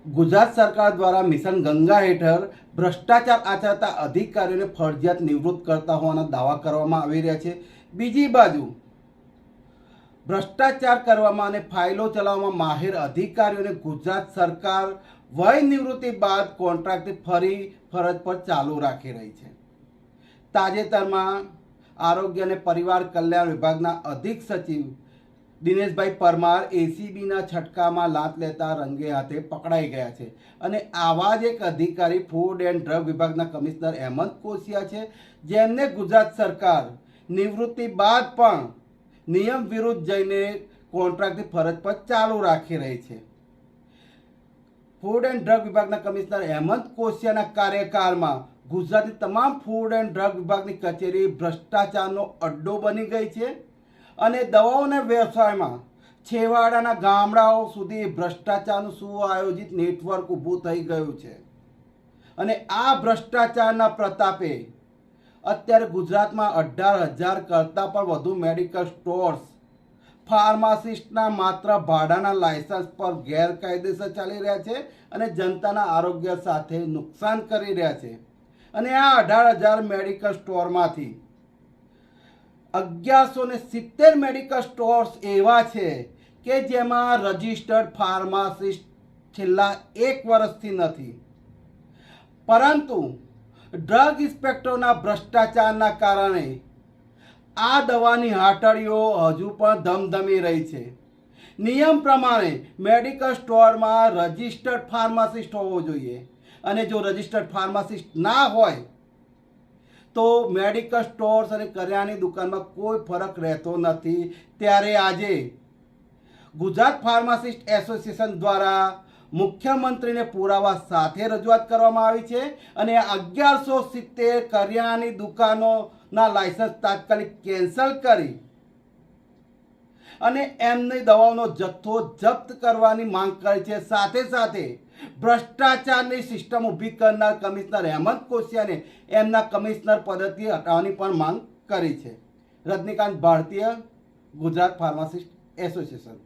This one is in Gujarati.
ગુજરાત સરકાર દ્વારા મિશન ગંગા હેઠળ ભ્રષ્ટાચાર આચરતા અધિકારીઓને ફરજિયાત નિવૃત્ત કરતા હોવાના દાવા કરવામાં આવી રહ્યા છે. બીજી બાજુ ભ્રષ્ટાચાર કરવામાં અને ફાઇલો ચલાવવામાં માહિર અધિકારીઓને ગુજરાત સરકાર વય નિવૃત્તિ બાદ કોન્ટ્રાક્ટથી ફરી ફરજ પર ચાલુ રાખી રહી છે. તાજેતરમાં આરોગ્ય અને પરિવાર કલ્યાણ વિભાગના અધિક સચિવ દિનેશભાઈ પરમાર એસીબીના છટકામાં લાંચ લેતા રંગે હાથે પકડાઈ ગયા છે. અને આવા જ એક અધિકારી ફૂડ એન્ડ ડ્રગ વિભાગના કમિશનર હેમંત કોશિયા છે, જેમને ગુજરાત સરકાર નિવૃત્તિ બાદ પણ નિયમ વિરુદ્ધ જઈને કોન્ટ્રાક્ટની ફરજ પર ચાલુ રાખી રહી છે. ફૂડ એન્ડ ડ્રગ વિભાગના કમિશનર હેમંત કોશિયાના કાર્યકાળમાં ગુજરાતની તમામ ફૂડ એન્ડ ડ્રગ વિભાગની કચેરી ભ્રષ્ટાચારનો અડ્ડો બની ગઈ છે. અને દવાઓના વ્યવસાયમાં છેવાડાના ગામડાઓ સુધી ભ્રષ્ટાચારનું સુઆયોજિત નેટવર્ક ઊભું થઈ ગયું છે. અને આ ભ્રષ્ટાચારના પ્રતાપે અત્યારે ગુજરાતમાં 18,000 કરતાં પણ વધુ મેડિકલ સ્ટોર્સ ફાર્માસિસ્ટના માત્ર ભાડાના લાયસન્સ પર ગેરકાયદેસર ચાલી રહ્યા છે અને જનતાના આરોગ્ય સાથે નુકસાન કરી રહ્યા છે. અને આ 18,000 મેડિકલ સ્ટોરમાંથી 1170 મેડિકલ સ્ટોર્સ એવા છે કે જેમાં રજિસ્ટર્ડ ફાર્માસિસ્ટ છેલ્લા 1 વર્ષથી નથી. પરંતુ ડ્રગ ઇન્સ્પેક્ટરના ભ્રષ્ટાચારના કારણે આ દવાની હાટડીઓ હજુ પણ ધમધમી રહી છે. નિયમ પ્રમાણે મેડિકલ સ્ટોરમાં રજિસ્ટર્ડ ફાર્માસિસ્ટ હોવો જોઈએ, અને જો રજિસ્ટર્ડ ફાર્માસિસ્ટ ના હોય તો મેડિકલ સ્ટોર્સ અને કરિયાણાની દુકાનમાં કોઈ ફરક રહેતો નથી. ત્યારે આજે ગુજરાત ફાર્માસિસ્ટ એસોસિએશન દ્વારા મુખ્યમંત્રીને પુરાવા સાથે રજૂઆત કરવામાં આવી છે. અને 1170 કરિયાણાની દુકાનોના લાયસન્સ તાત્કાલિક કેન્સલ કરી અને એમની દવાઓનો જથ્થો જપ્ત કરવાની માંગ કરી છે. સાથે સાથે ભ્રષ્ટાચારની સિસ્ટમ ઊભી કરનાર કમિશનર હેમંત કોશિયાને એમના કમિશનર પદેથી હટાવવાની પણ માંગ કરી છે. રજનીકાંત ભારતીય, ગુજરાત ફાર્માસિસ્ટ એસોસિએશન.